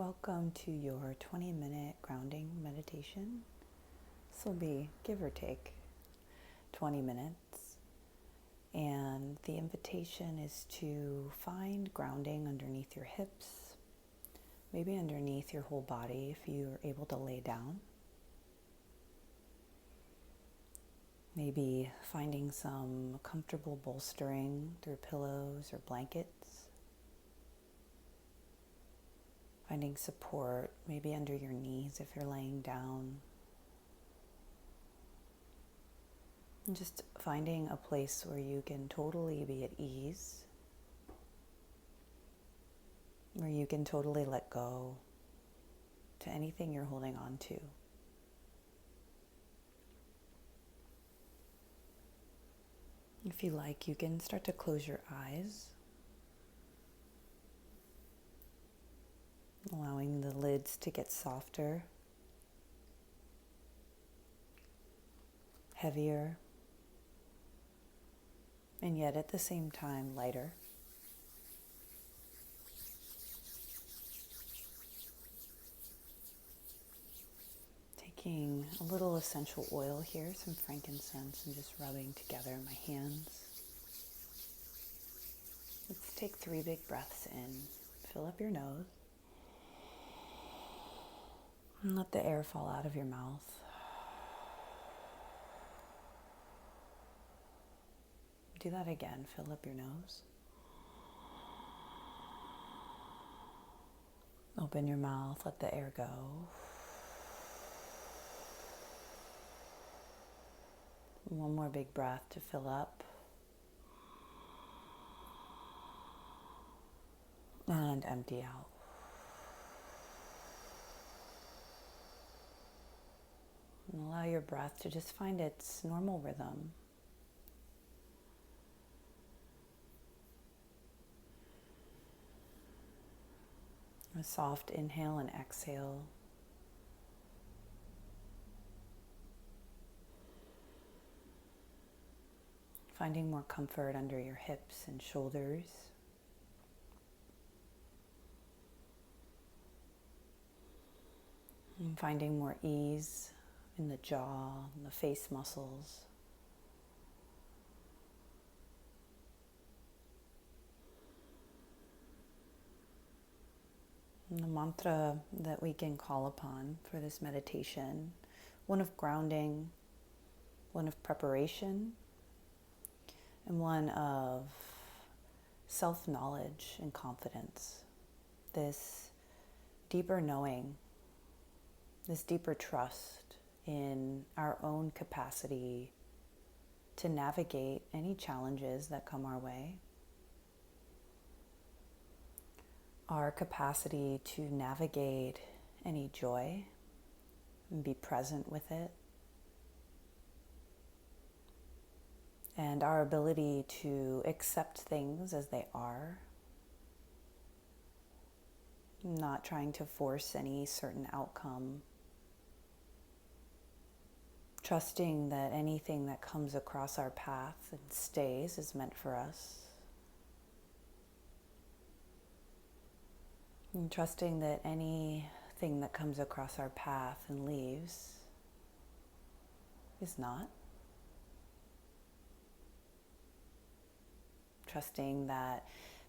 Welcome to your 20-minute grounding meditation. This will be, give or take, 20 minutes. And the invitation is to find grounding underneath your hips, maybe underneath your whole body if you're able to lay down. Maybe finding some comfortable bolstering through pillows or blankets. Finding support, maybe under your knees if you're laying down. And just finding a place where you can totally be at ease, where you can totally let go to anything you're holding on to. If you like, you can start to close your eyes, allowing the lids to get softer, heavier, and yet at the same time lighter. Taking a little essential oil here, some frankincense, and just rubbing together in my hands. Let's take 3 big breaths in. Fill up your nose. And let the air fall out of your mouth. Do that again. Fill up your nose. Open your mouth. Let the air go. One more big breath to fill up. And empty out. And allow your breath to just find its normal rhythm. A soft inhale and exhale. Finding more comfort under your hips and shoulders. And finding more ease in the jaw and the face muscles. And the mantra that we can call upon for this meditation, one of grounding, one of preparation, and one of self-knowledge and confidence. This deeper knowing, this deeper trust in our own capacity to navigate any challenges that come our way. Our capacity to navigate any joy and be present with it. And our ability to accept things as they are. Not trying to force any certain outcome. Trusting that anything that comes across our path and stays is meant for us. And trusting that anything that comes across our path and leaves is not. Trusting that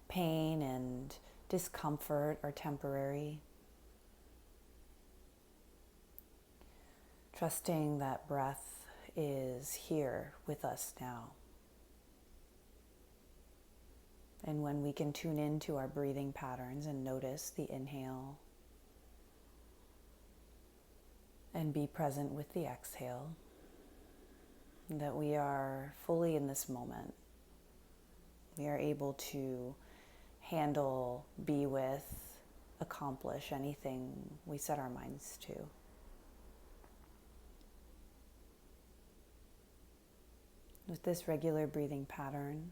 pain and discomfort are temporary. Trusting that breath is here with us now. And when we can tune into our breathing patterns and notice the inhale and be present with the exhale, that we are fully in this moment. We are able to handle, be with, accomplish anything we set our minds to. With this regular breathing pattern,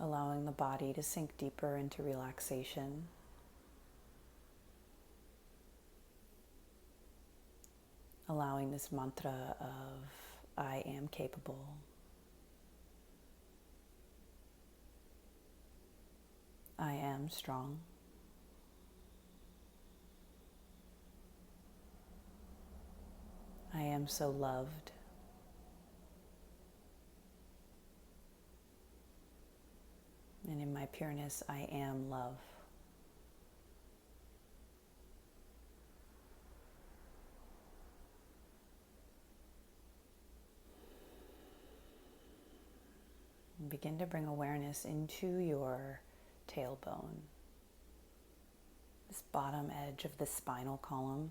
allowing the body to sink deeper into relaxation. Allowing this mantra of I am capable. I am strong. am so loved. And in my pureness, I am love. And begin to bring awareness into your tailbone, this bottom edge of the spinal column.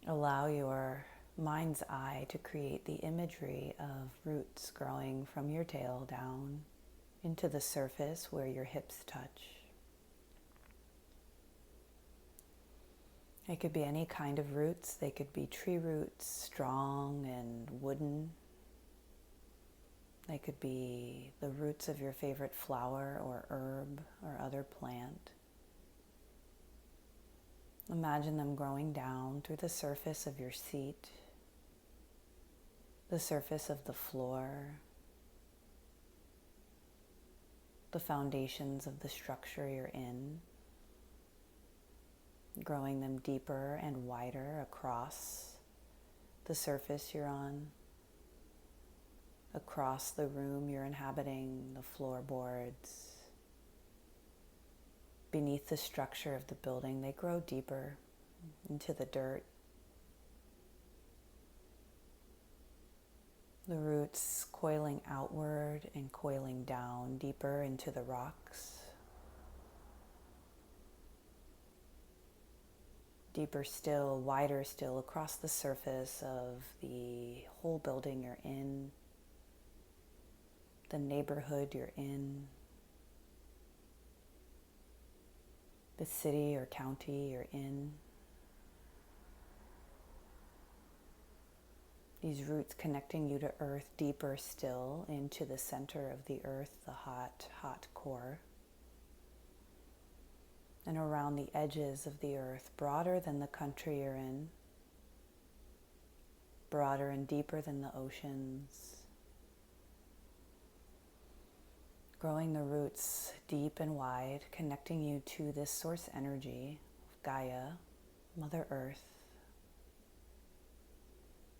Allow your mind's eye to create the imagery of roots growing from your tail down into the surface where your hips touch. They could be any kind of roots. They could be tree roots, strong and wooden. They could be the roots of your favorite flower or herb or other plant. Imagine them growing down through the surface of your seat, the surface of the floor, the foundations of the structure you're in, growing them deeper and wider across the surface you're on, across the room you're inhabiting, the floorboards. Beneath the structure of the building, they grow deeper into the dirt. The roots coiling outward and coiling down deeper into the rocks. Deeper still, wider still, across the surface of the whole building you're in, the neighborhood you're in, the city or county you're in. These roots connecting you to earth deeper still into the center of the earth, the hot, hot core. And around the edges of the earth, broader than the country you're in, broader and deeper than the oceans. Growing the roots deep and wide, connecting you to this source energy of Gaia, Mother Earth,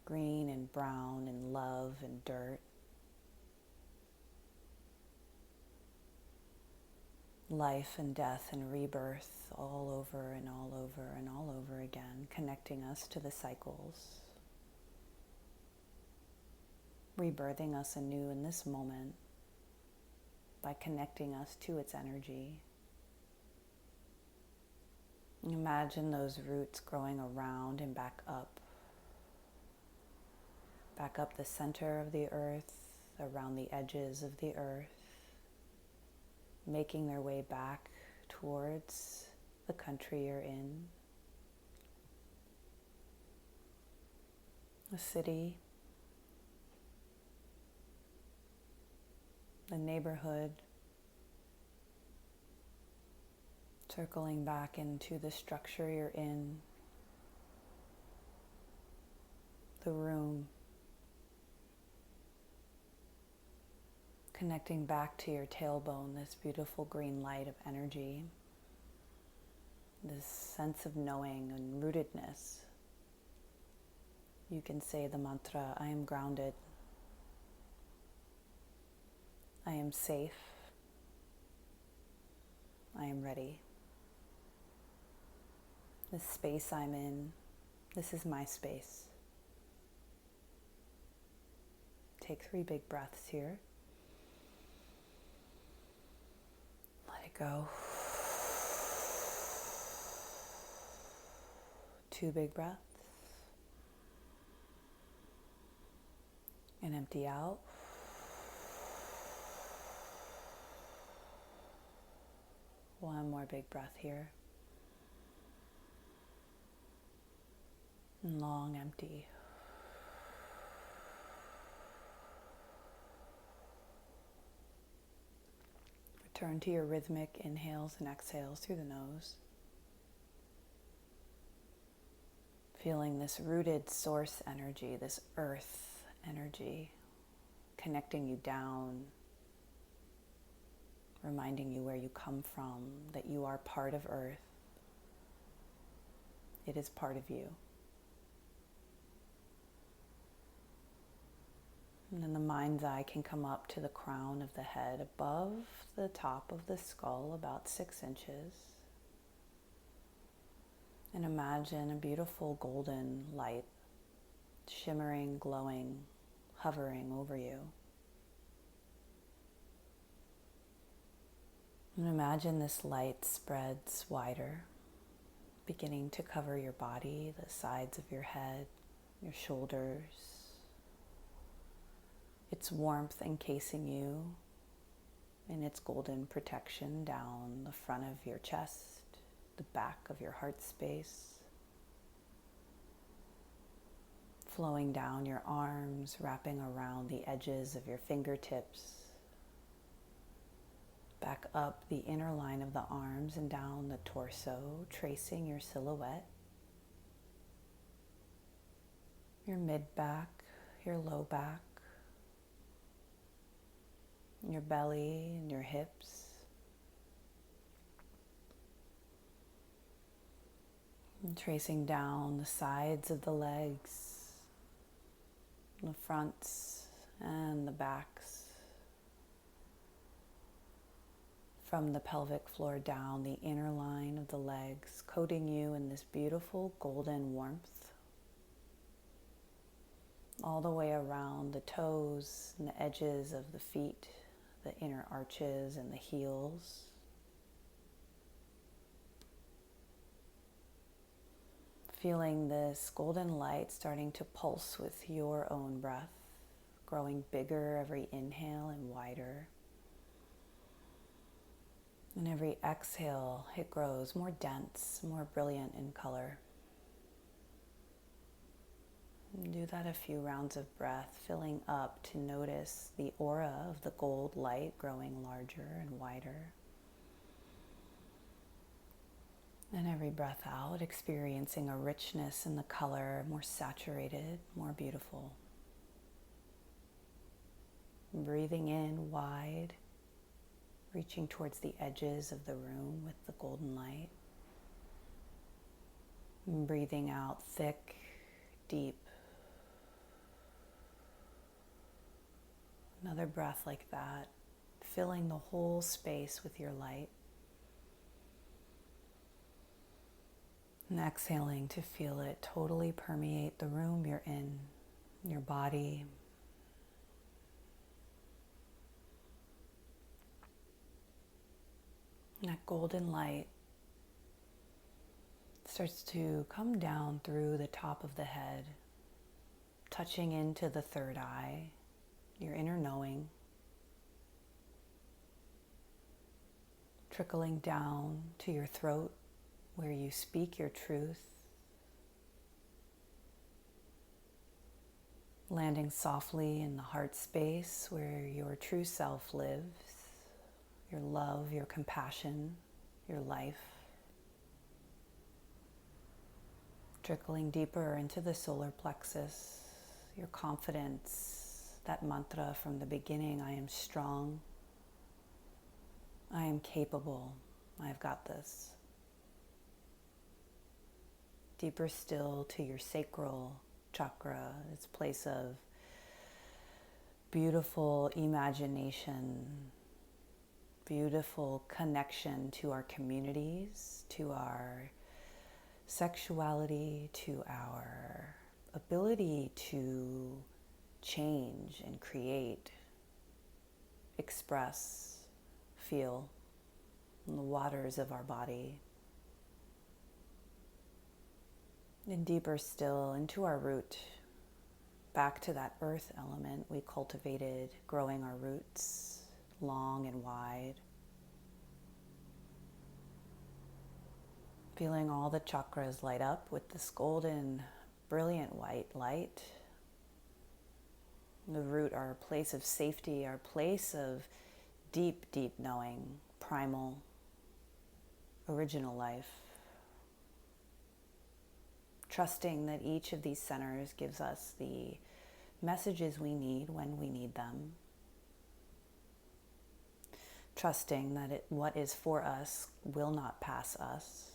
green and brown and love and dirt. Life and death and rebirth all over and all over and all over again, connecting us to the cycles, rebirthing us anew in this moment by connecting us to its energy. Imagine those roots growing around and back up the center of the earth, around the edges of the earth, making their way back towards the country you're in, the city, the neighborhood, circling back into the structure you're in, the room, connecting back to your tailbone, this beautiful green light of energy, this sense of knowing and rootedness. You can say the mantra, I am grounded, I am safe, I am ready. This space I'm in, this is my space. Take 3 big breaths here. Let it go. 2 big breaths. And empty out. One more big breath here. And long empty. Return to your rhythmic inhales and exhales through the nose. Feeling this rooted source energy, this earth energy, connecting you down, reminding you where you come from, that you are part of earth. It is part of you. And then the mind's eye can come up to the crown of the head, above the top of the skull, about 6 inches. And imagine a beautiful golden light, shimmering, glowing, hovering over you. And imagine this light spreads wider, beginning to cover your body, the sides of your head, your shoulders. Its warmth encasing you in its golden protection down the front of your chest, the back of your heart space, flowing down your arms, wrapping around the edges of your fingertips, back up the inner line of the arms and down the torso, tracing your silhouette, your mid-back, your low back, your belly and your hips. And tracing down the sides of the legs, the fronts and the backs. From the pelvic floor down the inner line of the legs, coating you in this beautiful golden warmth. All the way around the toes and the edges of the feet, the inner arches and the heels. Feeling this golden light starting to pulse with your own breath, growing bigger every inhale and wider. And every exhale, it grows more dense, more brilliant in color. And do that a few rounds of breath, filling up to notice the aura of the gold light growing larger and wider. And every breath out, experiencing a richness in the color, more saturated, more beautiful. Breathing in wide, reaching towards the edges of the room with the golden light. And breathing out thick, deep. Another breath like that, filling the whole space with your light. And exhaling to feel it totally permeate the room you're in, your body. And that golden light starts to come down through the top of the head, touching into the third eye, your inner knowing, trickling down to your throat where you speak your truth, landing softly in the heart space where your true self lives, your love, your compassion, your life, trickling deeper into the solar plexus, your confidence, that mantra from the beginning: I am strong, I am capable, I've got this. Deeper still to your sacral chakra, its place of beautiful imagination, beautiful connection to our communities, to our sexuality, to our ability to change and create, express, feel in the waters of our body. And deeper still into our root, back to that earth element we cultivated, growing our roots long and wide. Feeling all the chakras light up with this golden, brilliant white light. The root, our place of safety, our place of deep, deep knowing, primal, original life. Trusting that each of these centers gives us the messages we need when we need them. Trusting that what is for us will not pass us.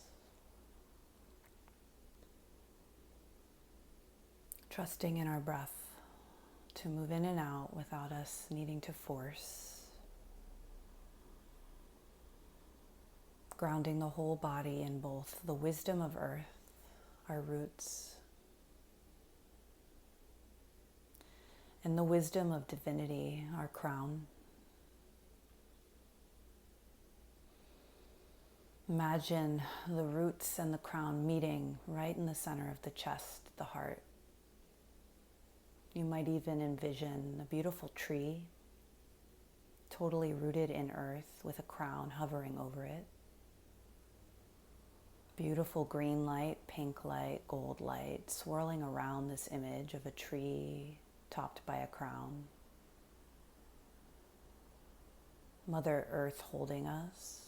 Trusting in our breath to move in and out without us needing to force. Grounding the whole body in both the wisdom of earth, our roots, and the wisdom of divinity, our crown. Imagine the roots and the crown meeting right in the center of the chest, the heart. You might even envision a beautiful tree, totally rooted in earth with a crown hovering over it. Beautiful green light, pink light, gold light swirling around this image of a tree topped by a crown. Mother Earth holding us.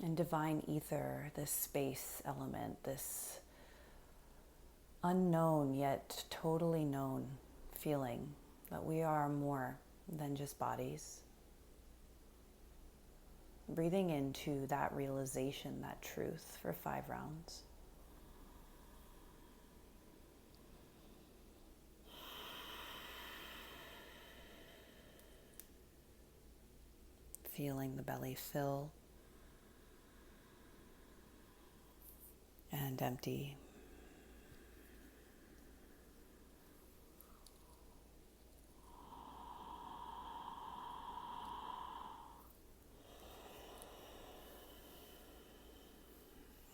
And divine ether, this space element, this unknown yet totally known feeling that we are more than just bodies. Breathing into that realization, that truth for 5 rounds. Feeling the belly fill and empty.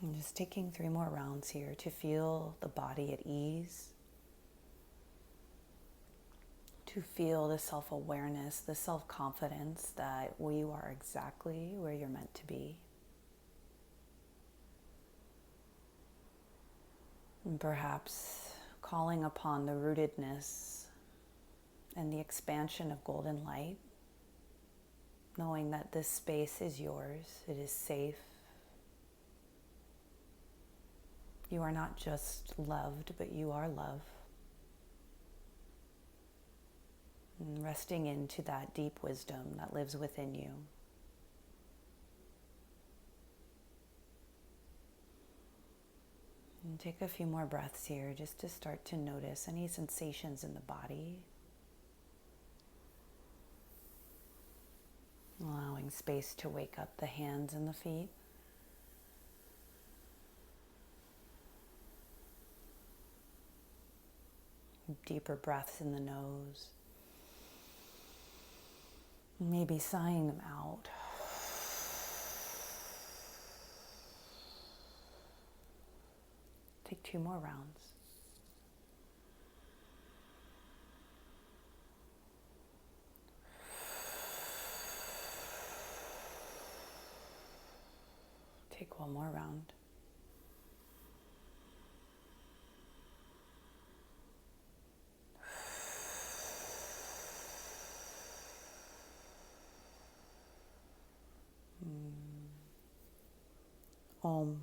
And just taking 3 more rounds here to feel the body at ease, to feel the self-awareness, the self-confidence that you are exactly where you're meant to be. And perhaps calling upon the rootedness and the expansion of golden light, knowing that this space is yours, it is safe. You are not just loved, but you are love. And resting into that deep wisdom that lives within you. And take a few more breaths here just to start to notice any sensations in the body. Allowing space to wake up the hands and the feet. Deeper breaths in the nose. Maybe sighing them out. Take 2 more rounds. Take 1 more round. Om.